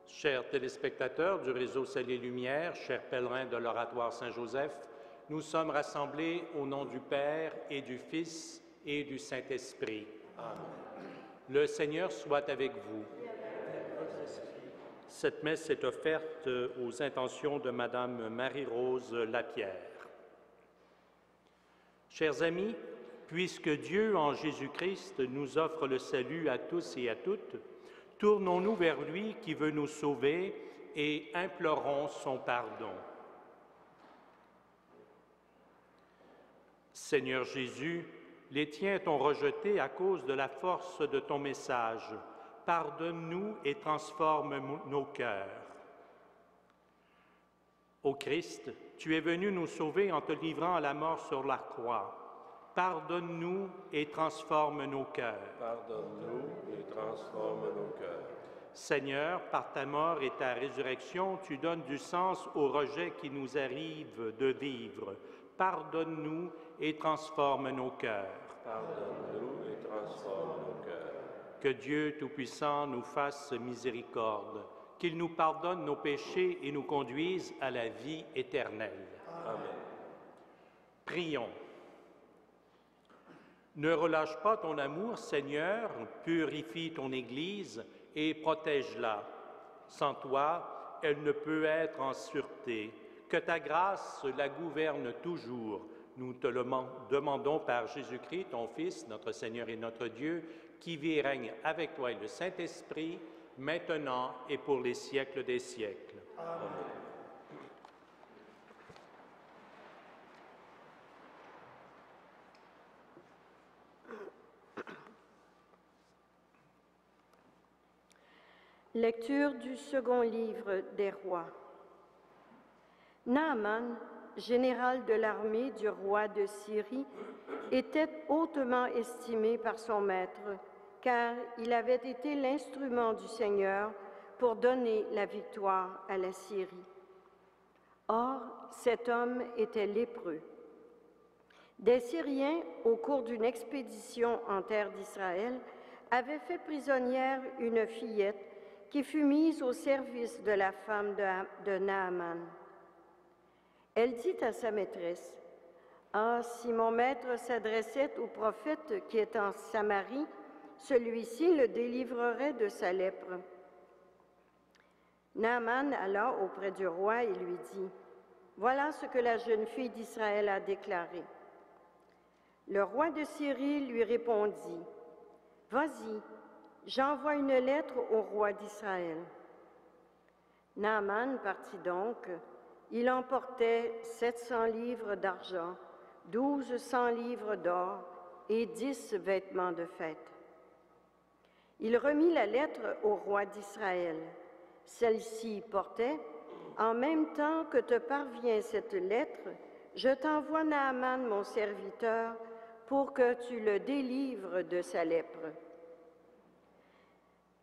Chers téléspectateurs du réseau Ciel et Lumière, chers pèlerins de l'Oratoire Saint-Joseph, nous sommes rassemblés au nom du Père et du Fils et du Saint-Esprit. Amen. Le Seigneur soit avec vous. Cette messe est offerte aux intentions de Madame Marie-Rose Lapierre. Chers amis, puisque Dieu en Jésus-Christ nous offre le salut à tous et à toutes, tournons-nous vers lui qui veut nous sauver et implorons son pardon. Seigneur Jésus, les tiens t'ont rejeté à cause de la force de ton message. Pardonne-nous et transforme nos cœurs. Ô Christ, tu es venu nous sauver en te livrant à la mort sur la croix. Pardonne-nous et transforme nos cœurs. Pardonne-nous et transforme nos cœurs. Seigneur, par ta mort et ta résurrection, tu donnes du sens au rejet qui nous arrive de vivre. Pardonne-nous et transforme nos cœurs. Pardonne-nous et transforme nos cœurs. Que Dieu Tout-Puissant nous fasse miséricorde, qu'il nous pardonne nos péchés et nous conduise à la vie éternelle. Amen. Prions. Ne relâche pas ton amour, Seigneur, purifie ton Église et protège-la. Sans toi, elle ne peut être en sûreté. Que ta grâce la gouverne toujours. Nous te le demandons par Jésus-Christ, ton Fils, notre Seigneur et notre Dieu, qui vit et règne avec toi et le Saint-Esprit, maintenant et pour les siècles des siècles. Amen. Lecture du second livre des rois. Naaman, général de l'armée du roi de Syrie, était hautement estimé par son maître, car il avait été l'instrument du Seigneur pour donner la victoire à la Syrie. Or, cet homme était lépreux. Des Syriens, au cours d'une expédition en terre d'Israël, avaient fait prisonnière une fillette qui fut mise au service de la femme de Naaman. Elle dit à sa maîtresse, « Ah, si mon maître s'adressait au prophète qui est en Samarie, celui-ci le délivrerait de sa lèpre. » Naaman alla auprès du roi et lui dit, « Voilà ce que la jeune fille d'Israël a déclaré. » Le roi de Syrie lui répondit, « Vas-y, j'envoie une lettre au roi d'Israël. » Naaman partit donc. Il emportait 700 livres d'argent, 1200 livres d'or et 10 vêtements de fête. Il remit la lettre au roi d'Israël. Celle-ci portait, « En même temps que te parvient cette lettre, je t'envoie Naaman, mon serviteur, pour que tu le délivres de sa lèpre. »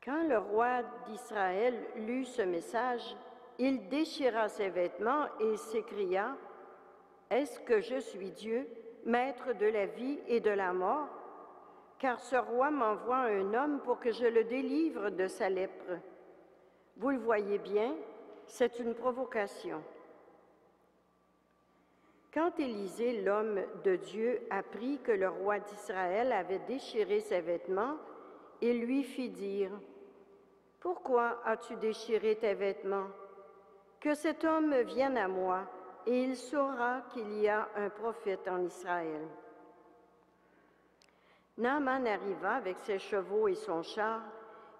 Quand le roi d'Israël lut ce message, il déchira ses vêtements et s'écria, « Est-ce que je suis Dieu, maître de la vie et de la mort? Car ce roi m'envoie un homme pour que je le délivre de sa lèpre. Vous le voyez bien, c'est une provocation. » Quand Élisée, l'homme de Dieu, apprit que le roi d'Israël avait déchiré ses vêtements, il lui fit dire, « Pourquoi as-tu déchiré tes vêtements? Que cet homme vienne à moi, et il saura qu'il y a un prophète en Israël. » Naaman arriva avec ses chevaux et son char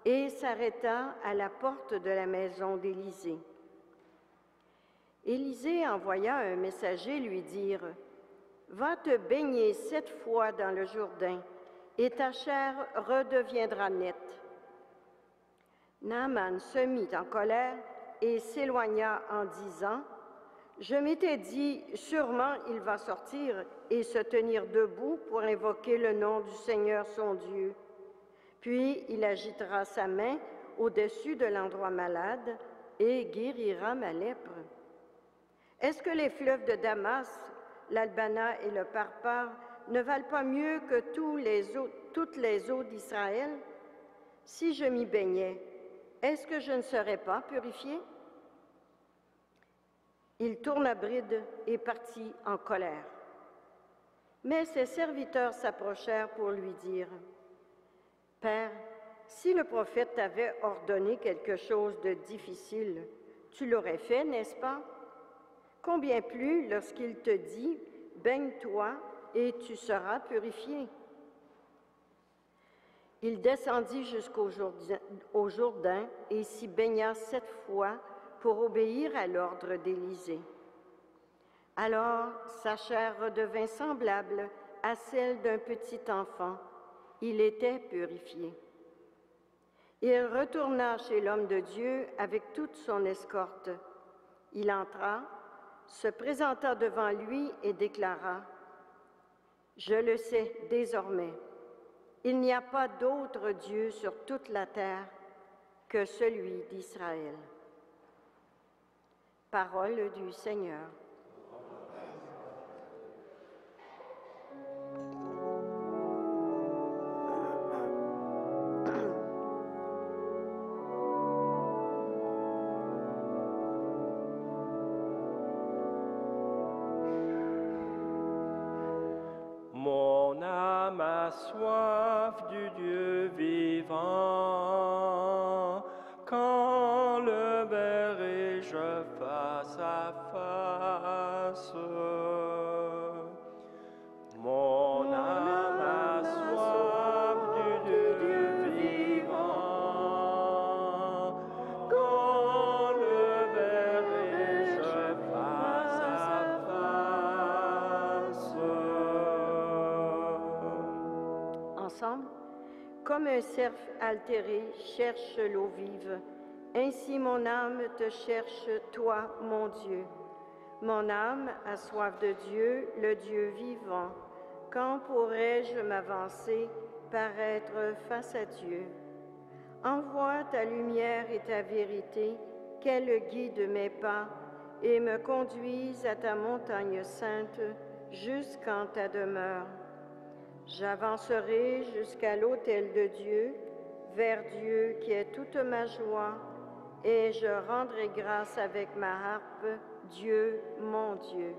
et s'arrêta à la porte de la maison d'Élisée. Élisée envoya un messager lui dire, « Va te baigner 7 fois dans le Jourdain, et ta chair redeviendra nette. » Naaman se mit en colère et s'éloigna en disant, « Je m'étais dit, sûrement il va sortir et se tenir debout pour invoquer le nom du Seigneur son Dieu. Puis il agitera sa main au-dessus de l'endroit malade et guérira ma lèpre. Est-ce que les fleuves de Damas, l'Albana et le Parpar ne valent pas mieux que toutes les eaux d'Israël? Si je m'y baignais, est-ce que je ne serai pas purifié? Il tourna bride et partit en colère. Mais ses serviteurs s'approchèrent pour lui dire, « Père, si le prophète t'avait ordonné quelque chose de difficile, tu l'aurais fait, n'est-ce pas? Combien plus lorsqu'il te dit, « Baigne-toi et tu seras purifié. » Il descendit jusqu'au Jourdain et s'y baigna 7 fois pour obéir à l'ordre d'Élisée. Alors sa chair redevint semblable à celle d'un petit enfant. Il était purifié. Il retourna chez l'homme de Dieu avec toute son escorte. Il entra, se présenta devant lui et déclara, « Je le sais désormais, il n'y a pas d'autre Dieu sur toute la terre que celui d'Israël. » Parole du Seigneur. Mon âme a soif du Dieu vivant. Quand le verrai-je face à face? Mon âme a soif du Dieu vivant. Quand le verrai-je face à face? Ensemble, comme un cerf altéré cherche l'eau vive, ainsi mon âme te cherche, toi, mon Dieu. Mon âme a soif de Dieu, le Dieu vivant. Quand pourrai-je m'avancer, paraître face à Dieu? Envoie ta lumière et ta vérité, qu'elle guide mes pas et me conduise à ta montagne sainte jusqu'en ta demeure. J'avancerai jusqu'à l'autel de Dieu, vers Dieu qui est toute ma joie, et je rendrai grâce avec ma harpe, Dieu, mon Dieu.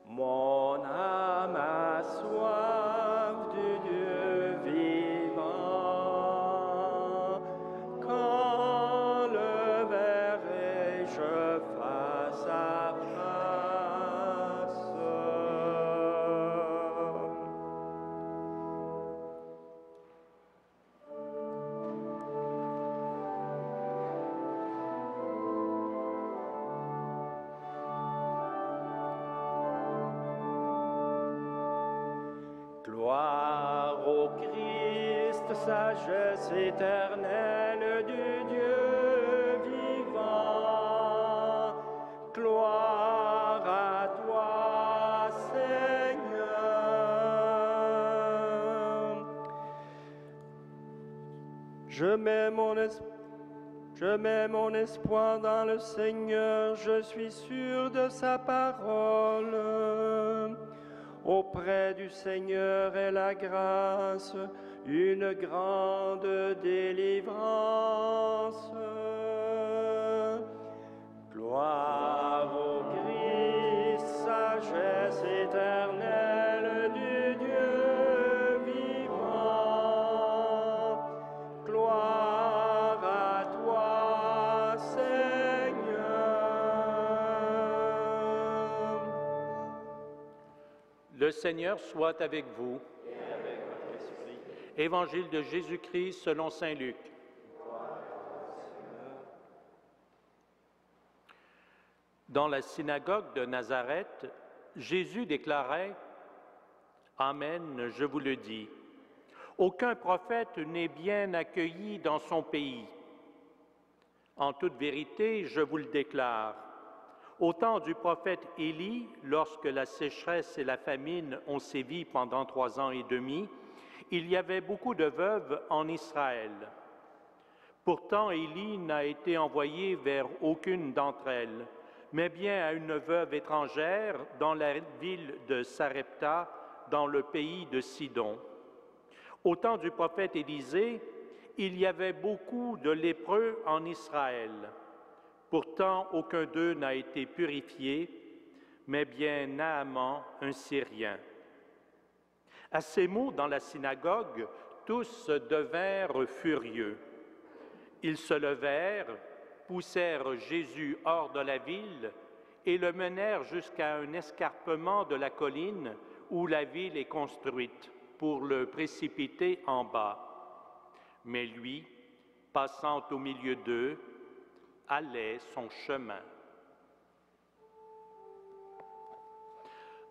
Mon âme a soif du Dieu vivant. Quand le verrai-je face à face? Gloire au Christ, sagesse éternelle du Dieu vivant. Gloire à toi, Seigneur. Je mets mon espoir dans le Seigneur, je suis sûr de sa parole. Auprès du Seigneur est la grâce, une grande délivrance. Gloire au Christ, sagesse éternelle du Dieu vivant. Gloire à toi, Seigneur. Le Seigneur soit avec vous. Et avec votre esprit. Évangile de Jésus-Christ selon saint Luc. Dans la synagogue de Nazareth, Jésus déclarait « Amen, je vous le dis, aucun prophète n'est bien accueilli dans son pays. En toute vérité, je vous le déclare, au temps du prophète Élie, lorsque la sécheresse et la famine ont sévi pendant 3 ans et demi, il y avait beaucoup de veuves en Israël. Pourtant, Élie n'a été envoyé vers aucune d'entre elles, mais bien à une veuve étrangère dans la ville de Sarepta, dans le pays de Sidon. Au temps du prophète Élisée, Il y avait beaucoup de lépreux en Israël. Pourtant, aucun d'eux n'a été purifié, mais bien Naaman, un Syrien. À ces mots dans la synagogue, tous devinrent furieux. Ils se levèrent, poussèrent Jésus hors de la ville et le menèrent jusqu'à un escarpement de la colline où la ville est construite, pour le précipiter en bas. Mais lui, passant au milieu d'eux, allait son chemin.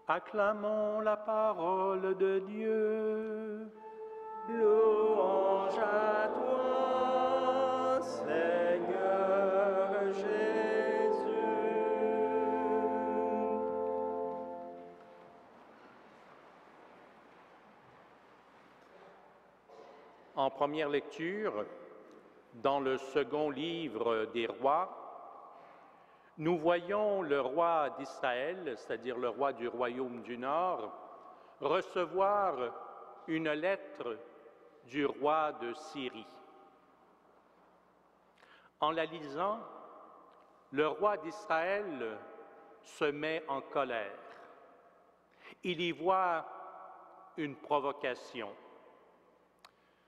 Acclamons la parole de Dieu. Louange à toi, Seigneur Jésus. En première lecture, dans le second livre des rois, nous voyons le roi d'Israël, c'est-à-dire le roi du royaume du Nord, recevoir une lettre du roi de Syrie. En la lisant, le roi d'Israël se met en colère. Il y voit une provocation.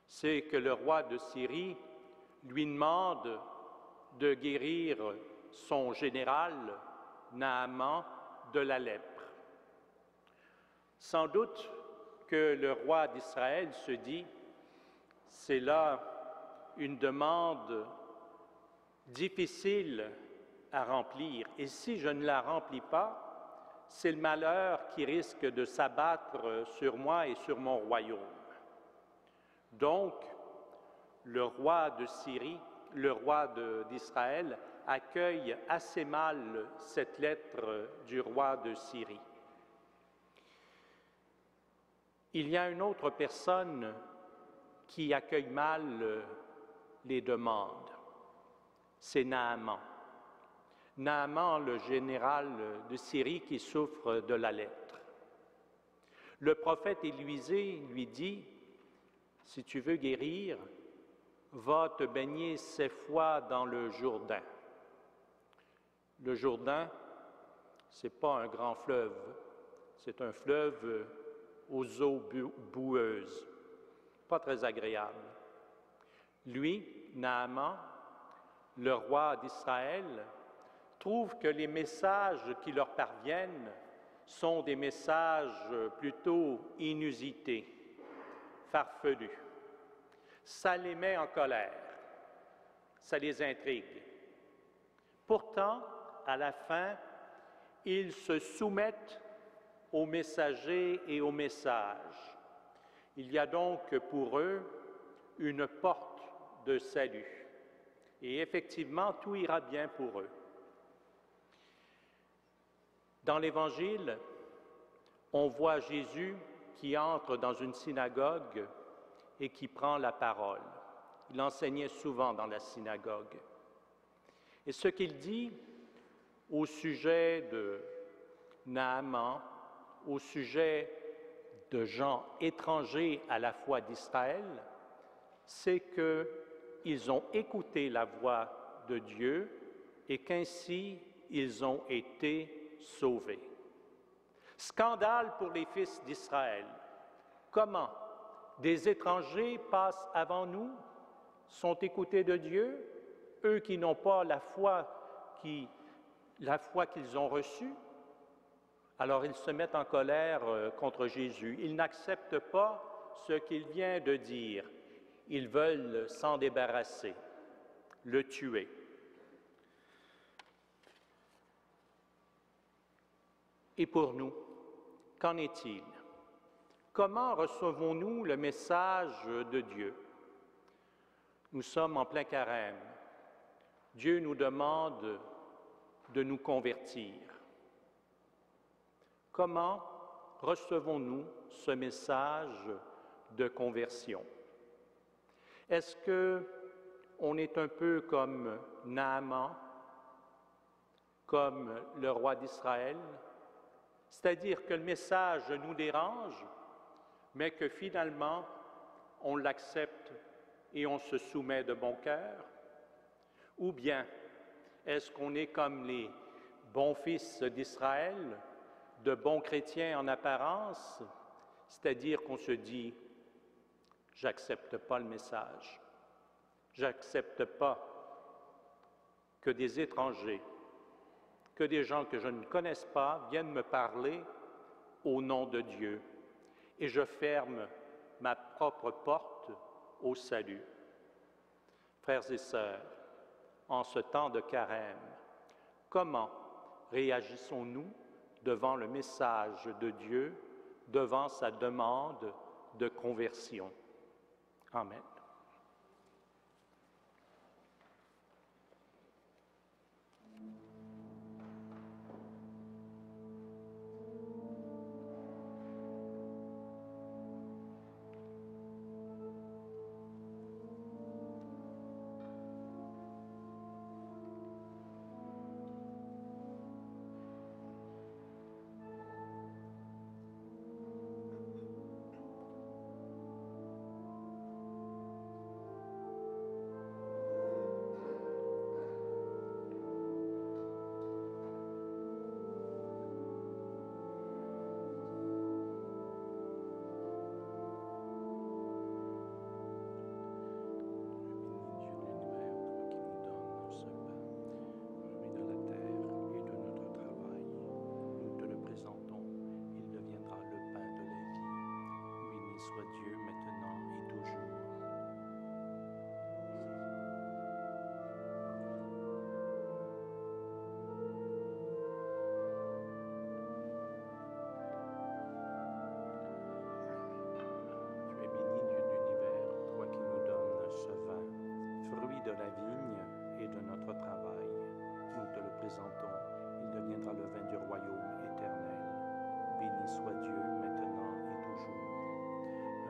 C'est que le roi de Syrie lui demande de guérir son général, Naaman, de la lèpre. Sans doute que le roi d'Israël se dit, c'est là une demande difficile à remplir, et si je ne la remplis pas, c'est le malheur qui risque de s'abattre sur moi et sur mon royaume. Donc, le roi de Syrie, le roi d'Israël, accueille assez mal cette lettre du roi de Syrie. Il y a une autre personne qui accueille mal les demandes, c'est Naaman. Naaman, le général de Syrie qui souffre de la lèpre. Le prophète Élisée lui dit, si tu veux guérir, va te baigner 7 fois dans le Jourdain. Le Jourdain, ce n'est pas un grand fleuve, c'est un fleuve aux eaux boueuses, pas très agréable. Lui, Naaman, le roi d'Israël, trouve que les messages qui leur parviennent sont des messages plutôt inusités, farfelus. Ça les met en colère, ça les intrigue. Pourtant, à la fin, ils se soumettent aux messagers et aux messages. Il y a donc pour eux une porte de salut. Et effectivement, tout ira bien pour eux. Dans l'Évangile, on voit Jésus qui entre dans une synagogue et qui prend la parole. Il enseignait souvent dans la synagogue. Et ce qu'il dit au sujet de Naaman, au sujet de gens étrangers à la foi d'Israël, c'est qu'ils ont écouté la voix de Dieu et qu'ainsi ils ont été sauvés. Scandale pour les fils d'Israël. Comment? Des étrangers passent avant nous, sont écoutés de Dieu, eux qui n'ont pas la foi qu'ils ont reçue. Alors ils se mettent en colère contre Jésus. Ils n'acceptent pas ce qu'il vient de dire. Ils veulent s'en débarrasser, le tuer. Et pour nous, qu'en est-il? Comment recevons-nous le message de Dieu? Nous sommes en plein carême. Dieu nous demande de nous convertir. Comment recevons-nous ce message de conversion? Est-ce qu'on est un peu comme Naaman, comme le roi d'Israël? C'est-à-dire que le message nous dérange, mais que finalement, on l'accepte et on se soumet de bon cœur? Ou bien est-ce qu'on est comme les bons fils d'Israël, de bons chrétiens en apparence, c'est-à-dire qu'on se dit « j'accepte pas le message, j'accepte pas que des étrangers, que des gens que je ne connaisse pas viennent me parler au nom de Dieu, et je ferme ma propre porte au salut. » Frères et sœurs, en ce temps de carême, comment réagissons-nous devant le message de Dieu, devant sa demande de conversion? Amen. De la vigne et de notre travail. Nous te le présentons, il deviendra le vin du royaume éternel. Béni soit Dieu, maintenant et toujours.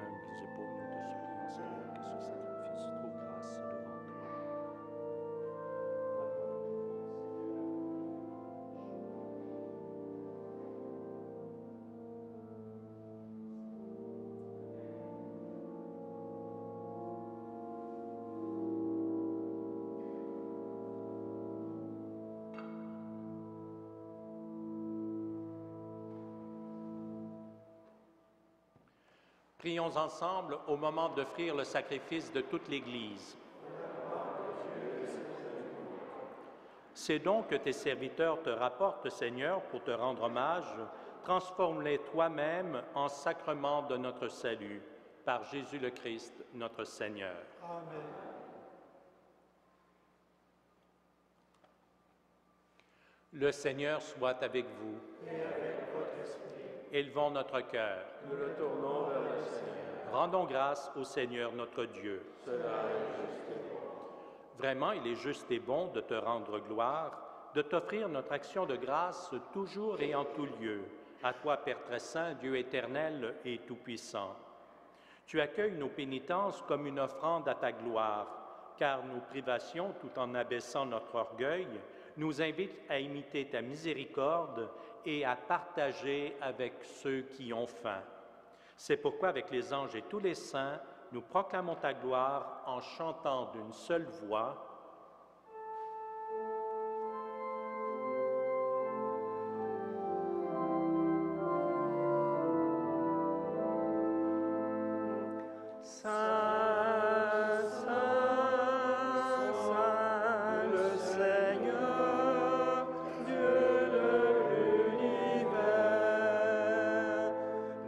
Humbles et pauvres, nous te supplions, Seigneur, que ce sacrifice trouve grâce devant toi. Prions ensemble au moment d'offrir le sacrifice de toute l'Église. Ces dons que tes serviteurs te rapportent, Seigneur, pour te rendre hommage, transforme-les toi-même en sacrement de notre salut, par Jésus le Christ, notre Seigneur. Amen. Le Seigneur soit avec vous. Et avec votre esprit. Élevons notre cœur. Nous le tournons vers le Seigneur. Rendons grâce au Seigneur notre Dieu. Cela est juste et bon. Vraiment, il est juste et bon de te rendre gloire, de t'offrir notre action de grâce toujours et en tout lieu. À toi, Père très saint, Dieu éternel et tout-puissant. Tu accueilles nos pénitences comme une offrande à ta gloire, car nos privations, tout en abaissant notre orgueil, nous invitent à imiter ta miséricorde et à partager avec ceux qui ont faim. C'est pourquoi, avec les anges et tous les saints, nous proclamons ta gloire en chantant d'une seule voix. Saint, Saint, Saint, le Seigneur, Dieu de l'univers,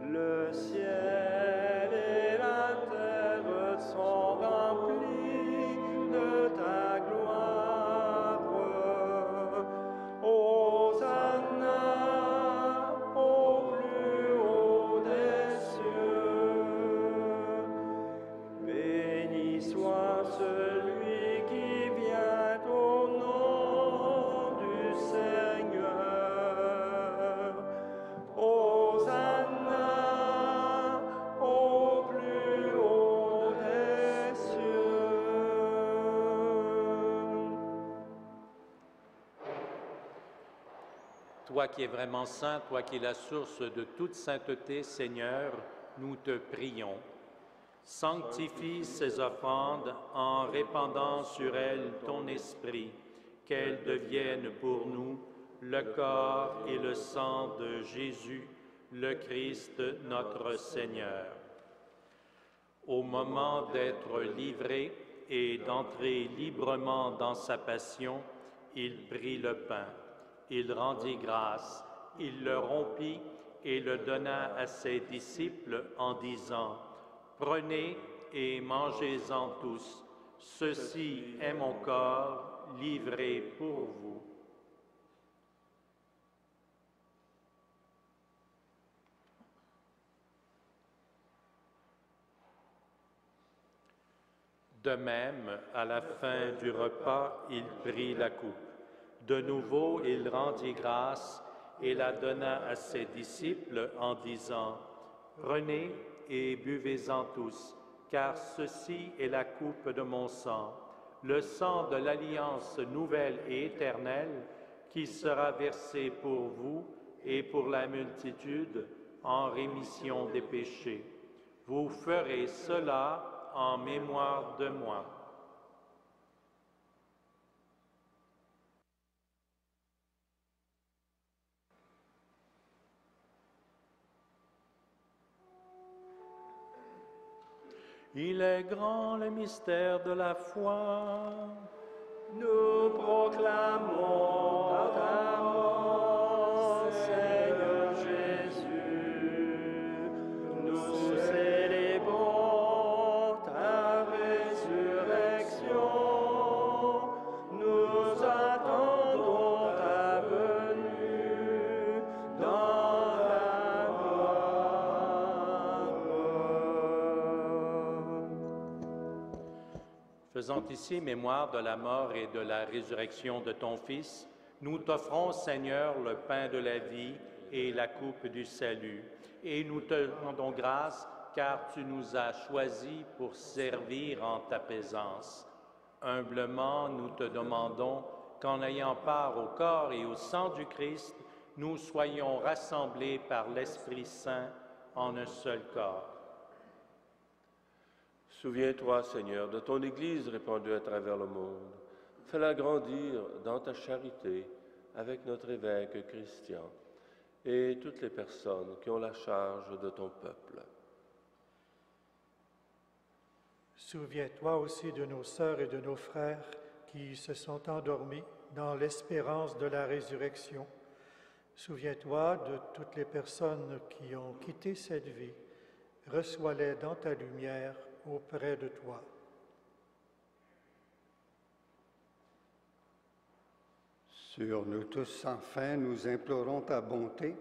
le ciel et la terre sont remplis de ta gloire. Hosanna au plus haut des cieux. Béni soit celui qui vient au nom du Seigneur. Hosanna au plus haut des cieux. Toi qui es vraiment saint, toi qui es la source de toute sainteté, Seigneur, nous te prions. Sanctifie ces offrandes en répandant sur elles ton esprit, qu'elles deviennent pour nous le corps et le sang de Jésus, le Christ notre Seigneur. Au moment d'être livré et d'entrer librement dans sa passion, il prit le pain, il rendit grâce, il le rompit et le donna à ses disciples en disant: Prenez et mangez-en tous, ceci est mon corps livré pour vous. De même, à la fin du repas, il prit la coupe. De nouveau, il rendit grâce et la donna à ses disciples en disant: Prenez et buvez-en tous, car ceci est la coupe de mon sang, le sang de l'alliance nouvelle et éternelle, qui sera versé pour vous et pour la multitude en rémission des péchés. Vous ferez cela en mémoire de moi. Il est grand le mystère de la foi. Nous proclamons ta mort, Seigneur Jésus. Nous célébrons ta résurrection. Nous attendons ta venue dans la gloire. Faisant ici mémoire de la mort et de la résurrection de ton Fils, nous t'offrons, Seigneur, le pain de la vie et la coupe du salut. Et nous te rendons grâce, car tu nous as choisis pour servir en ta présence. Humblement, nous te demandons qu'en ayant part au corps et au sang du Christ, nous soyons rassemblés par l'Esprit Saint en un seul corps. Souviens-toi, Seigneur, de ton Église répandue à travers le monde. Fais-la grandir dans ta charité avec notre évêque Christian et toutes les personnes qui ont la charge de ton peuple. Souviens-toi aussi de nos sœurs et de nos frères qui se sont endormis dans l'espérance de la résurrection. Souviens-toi de toutes les personnes qui ont quitté cette vie. Reçois-les dans ta lumière auprès de toi. Sur nous tous, enfin, nous implorons ta bonté.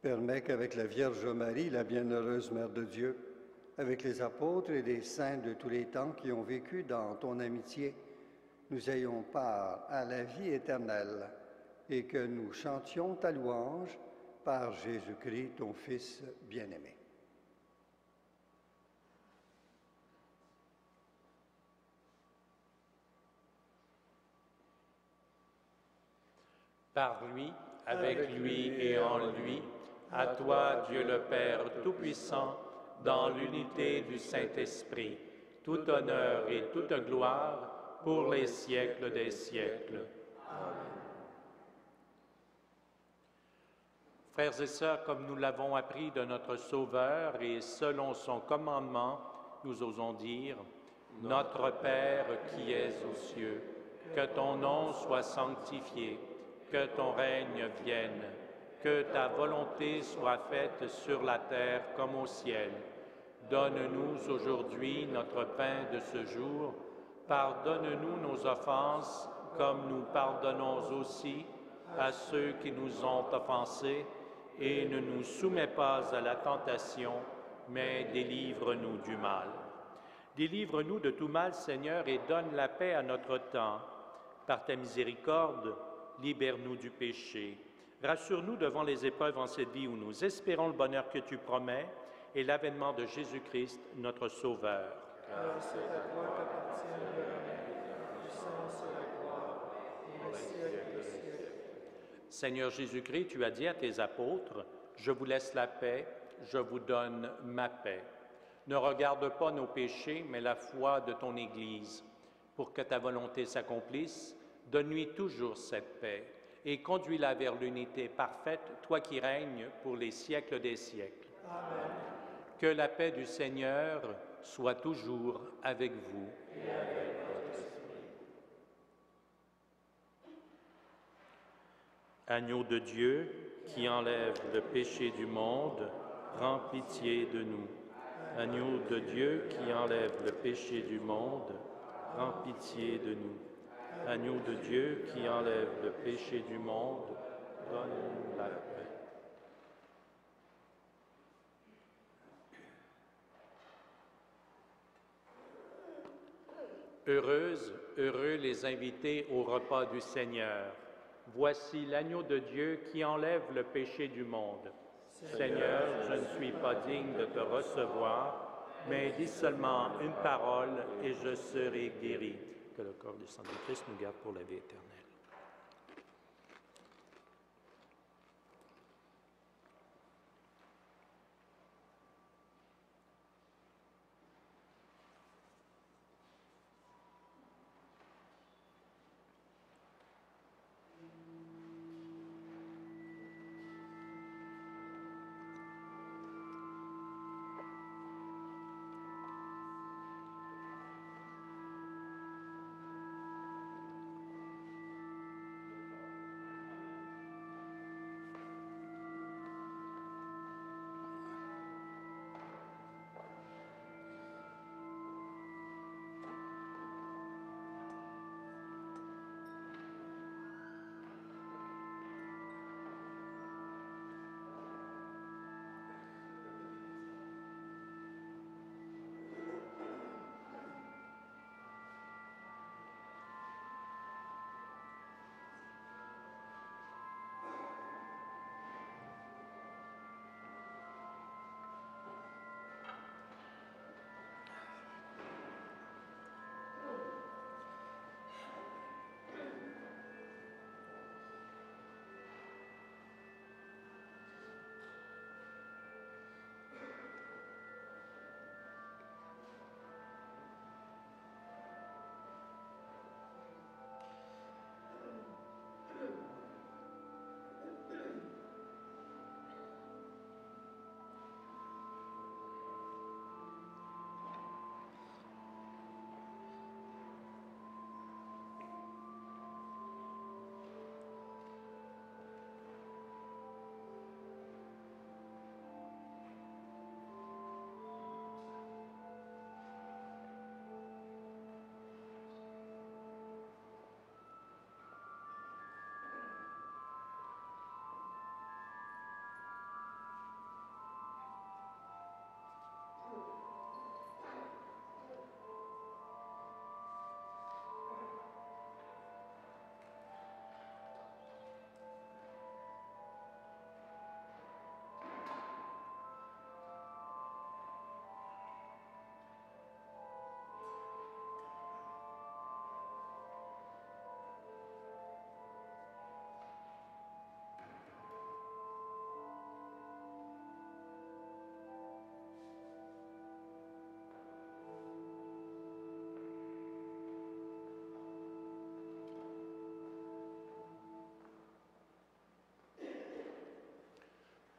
Permets qu'avec la Vierge Marie, la bienheureuse Mère de Dieu, avec les apôtres et les saints de tous les temps qui ont vécu dans ton amitié, nous ayons part à la vie éternelle et que nous chantions ta louange par Jésus-Christ, ton Fils bien-aimé. Par lui, avec lui et en lui, à toi, Dieu le Père Tout-Puissant, dans l'unité du Saint-Esprit, tout honneur et toute gloire pour les siècles des siècles. Amen. Frères et sœurs, comme nous l'avons appris de notre Sauveur et selon son commandement, nous osons dire: Notre Père qui es aux cieux, que ton nom soit sanctifié, que ton règne vienne, que ta volonté soit faite sur la terre comme au ciel. Donne-nous aujourd'hui notre pain de ce jour. Pardonne-nous nos offenses, comme nous pardonnons aussi à ceux qui nous ont offensés, et ne nous soumets pas à la tentation, mais délivre-nous du mal. Délivre-nous de tout mal, Seigneur, et donne la paix à notre temps. Par ta miséricorde, libère-nous du péché. Rassure-nous devant les épreuves en cette vie où nous espérons le bonheur que tu promets et l'avènement de Jésus-Christ, notre Sauveur. Car c'est à toi qu'appartient le règne, la puissance et la gloire, et les siècles des siècles. Seigneur Jésus-Christ, tu as dit à tes apôtres: « Je vous laisse la paix, je vous donne ma paix. » Ne regarde pas nos péchés, mais la foi de ton Église. Pour que ta volonté s'accomplisse, donne-lui toujours cette paix et conduis-la vers l'unité parfaite, toi qui règnes pour les siècles des siècles. Amen. Que la paix du Seigneur soit toujours avec vous. Et avec votre esprit. Agneau de Dieu, qui enlève le péché du monde, prends pitié de nous. Agneau de Dieu, qui enlève le péché du monde, prends pitié de nous. Agneau de Dieu, qui enlève le péché du monde, donne la paix. Heureux les invités au repas du Seigneur. Voici l'agneau de Dieu qui enlève le péché du monde. Seigneur, je ne suis pas digne de te recevoir, mais dis seulement une parole et je serai guéri. Que le corps du sang du Christ nous garde pour la vie éternelle.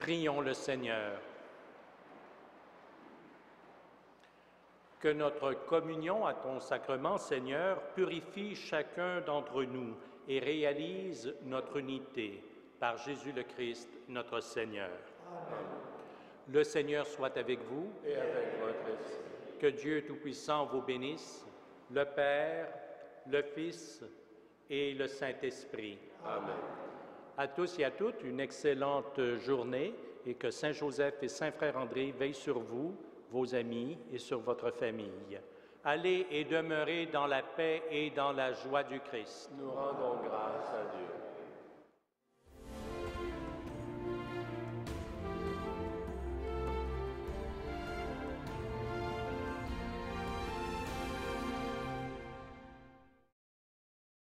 Prions le Seigneur. Que notre communion à ton sacrement, Seigneur, purifie chacun d'entre nous et réalise notre unité par Jésus le Christ, notre Seigneur. Amen. Le Seigneur soit avec vous. Et avec votre esprit. Que Dieu Tout-Puissant vous bénisse, le Père, le Fils et le Saint-Esprit. Amen. À tous et à toutes, une excellente journée et que Saint Joseph et Saint Frère André veillent sur vous, vos amis et sur votre famille. Allez et demeurez dans la paix et dans la joie du Christ. Nous rendons grâce à Dieu.